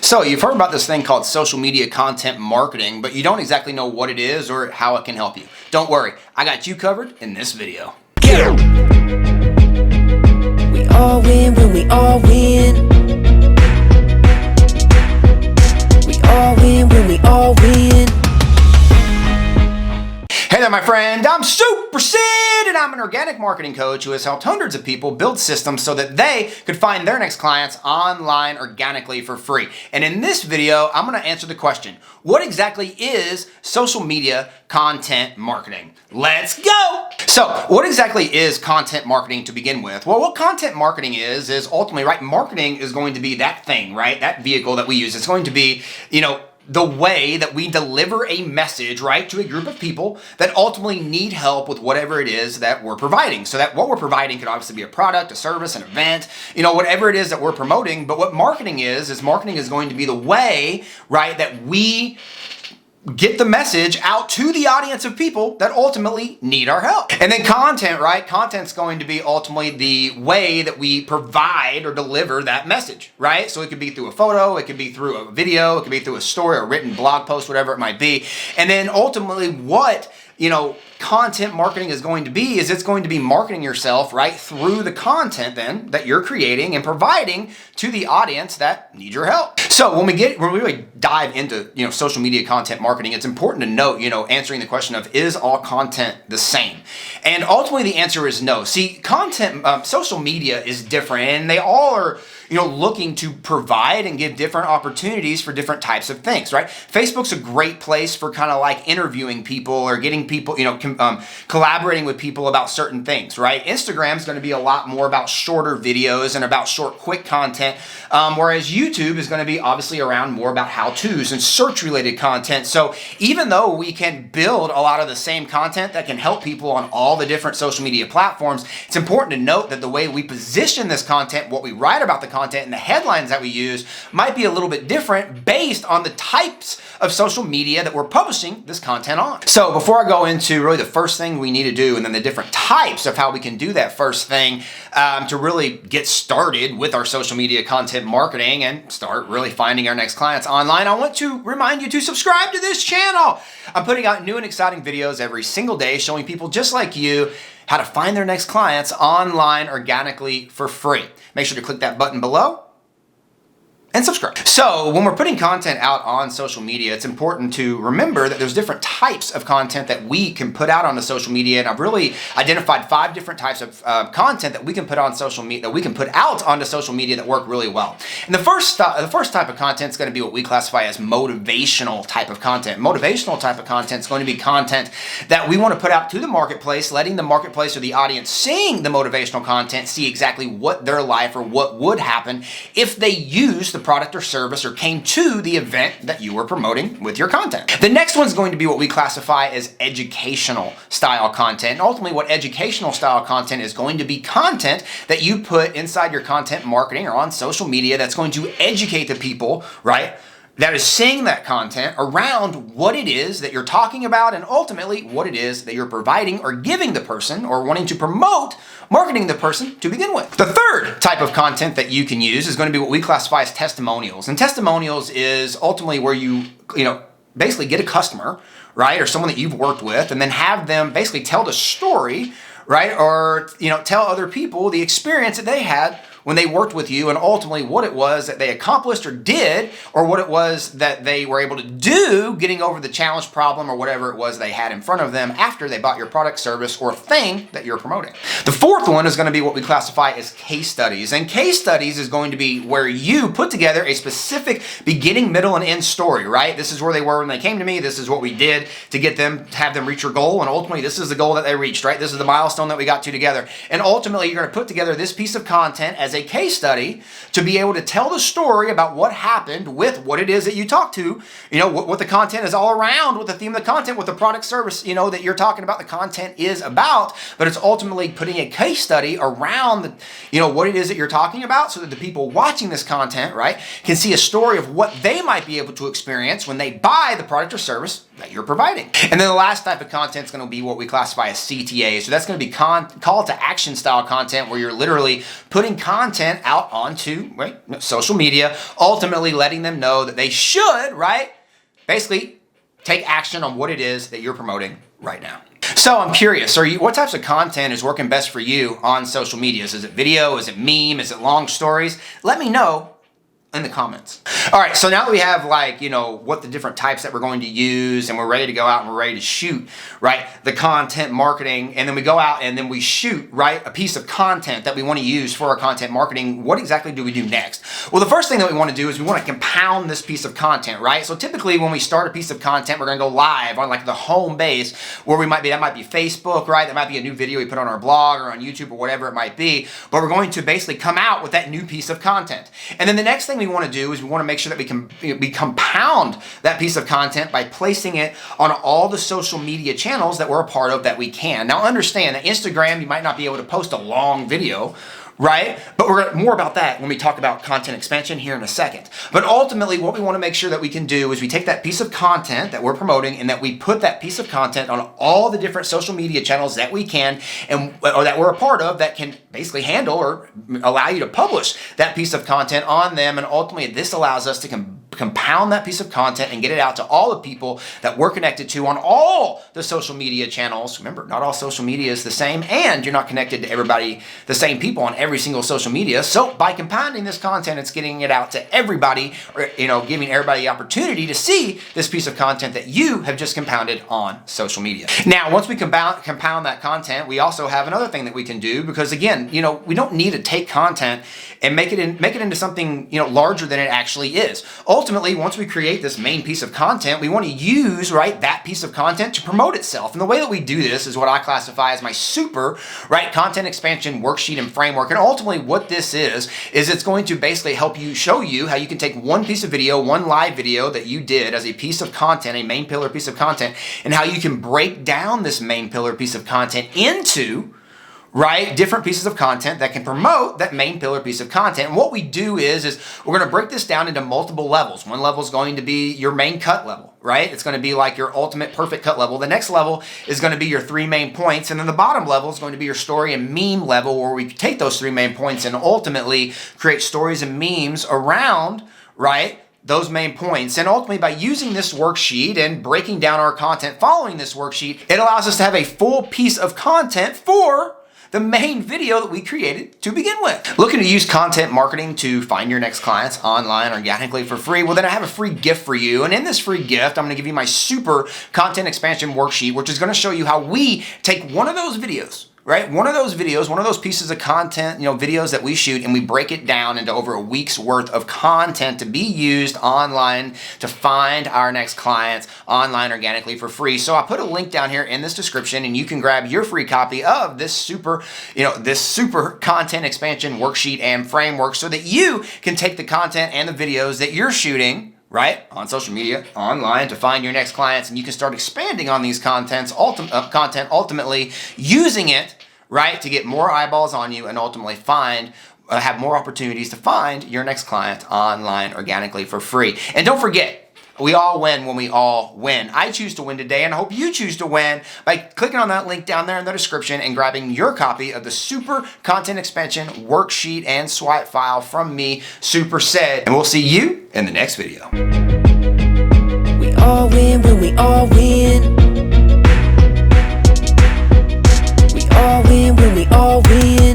So you've heard about this thing called social media content marketing, but you don't exactly know what it is or how it can help you. Don't worry, I got you covered in this video. Yeah. We all win when we all win. We all win when we all win. Hey there, my friend. I'm Super Sid, and I'm an organic marketing coach who has helped hundreds of people build systems so that they could find their next clients online organically for free. And in this video, I'm going to answer the question, what exactly is social media content marketing? Let's go! So, what exactly is content marketing to begin with? Well, what content marketing is ultimately, right, marketing is going to be that thing, right, that vehicle that we use. It's going to be, the way that we deliver a message, right, to a group of people that ultimately need help with whatever it is that we're providing. So that what we're providing could obviously be a product, a service, an event, whatever it is that we're promoting. But what marketing is marketing is going to be the way, right, that we get the message out to the audience of people that ultimately need our help. And then content, right? Content's going to be ultimately the way that we provide or deliver that message, right? So it could be through a photo, it could be through a video, it could be through a story, a written blog post, whatever it might be. And then ultimately what content marketing is going to be is it's going to be marketing yourself, right, through the content then that you're creating and providing to the audience that need your help. So when we really dive into, social media content marketing, it's important to note, answering the question of, is all content the same? And ultimately the answer is no. See, content, social media is different, and they all are, looking to provide and give different opportunities for different types of things, right? Facebook's a great place for kind of like interviewing people or getting people, collaborating with people about certain things, right? Instagram's going to be a lot more about shorter videos and about short, quick content, whereas YouTube is going to be obviously around more about how-tos and search-related content. So even though we can build a lot of the same content that can help people on all the different social media platforms, it's important to note that the way we position this content, what we write about the content, and the headlines that we use might be a little bit different based on the types of social media that we're publishing this content on. So before I go into really the first thing we need to do and then the different types of how we can do that first thing to really get started with our social media content marketing and start really finding our next clients online, I want to remind you to subscribe to this channel. I'm putting out new and exciting videos every single day showing people just like you how to find their next clients online organically for free. Make sure to click that button below and subscribe. So when we're putting content out on social media, it's important to remember that there's different types of content that we can put out onto social media, and I've really identified 5 different types of content that we can put on social media, that we can put out onto social media that work really well. And the first type of content is going to be what we classify as motivational type of content. Motivational type of content is going to be content that we want to put out to the marketplace, letting the marketplace or the audience seeing the motivational content see exactly what their life or what would happen if they use the product or service or came to the event that you were promoting with your content. The next one's going to be what we classify as educational style content. And ultimately what educational style content is going to be content that you put inside your content marketing or on social media that's going to educate the people, right, that is seeing that content around what it is that you're talking about and ultimately what it is that you're providing or giving the person or wanting to promote, marketing the person to begin with. The third type of content that you can use is going to be what we classify as testimonials. And testimonials is ultimately where you basically get a customer, right, or someone that you've worked with, and then have them basically tell the story, right, or tell other people the experience that they had when they worked with you and ultimately what it was that they accomplished or did, or what it was that they were able to do getting over the challenge, problem, or whatever it was they had in front of them after they bought your product, service, or thing that you're promoting. The fourth one is going to be what we classify as case studies. And case studies is going to be where you put together a specific beginning, middle, and end story, right? This is where they were when they came to me. This is what we did to get them, to have them reach your goal. And ultimately, this is the goal that they reached, right? This is the milestone that we got to together. And ultimately, you're going to put together this piece of content as a case study to be able to tell the story about what happened with what it is that you talk to, what the content is all around, what the theme of the content, what the product service, that you're talking about the content is about, but it's ultimately putting a case study around, what it is that you're talking about so that the people watching this content, right, can see a story of what they might be able to experience when they buy the product or service that you're providing. And then the last type of content is going to be what we classify as CTA. So that's going to be call to action style content, where you're literally putting content out onto social media, ultimately letting them know that they should, basically take action on what it is that you're promoting right now. So I'm curious, what types of content is working best for you on social medias? Is it video? Is it meme? Is it long stories? Let me know in the comments. All right, so now that we have what the different types that we're going to use, and we're ready to go out and we're ready to shoot, the content marketing, and then we go out and then we shoot, a piece of content that we want to use for our content marketing, what exactly do we do next? Well, the first thing that we want to do is we want to compound this piece of content, So typically when we start a piece of content, we're going to go live on the home base, where that might be Facebook, That might be a new video we put on our blog or on YouTube or whatever it might be, but we're going to basically come out with that new piece of content. And then the next thing we want to do is we want to make sure that we compound that piece of content by placing it on all the social media channels that we're a part of that we can. Now understand that Instagram, you might not be able to post a long video, but we're more about that when we talk about content expansion here in a second. But ultimately, what we want to make sure that we can do is we take that piece of content that we're promoting, and that we put that piece of content on all the different social media channels that we can, or that we're a part of, that can basically handle or allow you to publish that piece of content on them. And ultimately, this allows us to compound that piece of content and get it out to all the people that we're connected to on all the social media channels. Remember, not all social media is the same, and you're not connected to everybody, the same people on every single social media. So by compounding this content, it's getting it out to everybody, or giving everybody the opportunity to see this piece of content that you have just compounded on social media. Now, once we compound that content, we also have another thing that we can do, because again, we don't need to take content and make it into something larger than it actually is. Ultimately, once we create this main piece of content, we want to use that piece of content to promote itself. And the way that we do this is what I classify as my super content expansion worksheet and framework. And ultimately what this is it's going to basically help you, show you how you can take one piece of video, one live video that you did as a piece of content, a main pillar piece of content, and how you can break down this main pillar piece of content into different pieces of content that can promote that main pillar piece of content. And what we do is we're going to break this down into multiple levels. One level is going to be your main cut level, It's going to be like your ultimate perfect cut level. The next level is going to be your 3 main points. And then the bottom level is going to be your story and meme level, where we take those 3 main points and ultimately create stories and memes around, those main points. And ultimately, by using this worksheet and breaking down our content following this worksheet, it allows us to have a full piece of content for the main video that we created to begin with. Looking to use content marketing to find your next clients online organically for free? Well, then I have a free gift for you. And in this free gift, I'm going to give you my super content expansion worksheet, which is going to show you how we take one of those videos, one of those videos, one of those pieces of content, videos that we shoot, and we break it down into over a week's worth of content to be used online to find our next clients online organically for free. So I put a link down here in this description, and you can grab your free copy of this super content expansion worksheet and framework, so that you can take the content and the videos that you're shooting on social media, online, to find your next clients, and you can start expanding on these content, ultimately using it, to get more eyeballs on you, and ultimately have more opportunities to find your next client online organically for free. And don't forget, we all win when we all win. I choose to win today, and I hope you choose to win by clicking on that link down there in the description and grabbing your copy of the Super Content Expansion Worksheet and Swipe File from me, Super Said. And we'll see you in the next video. We all win when we all win. We all win when we all win.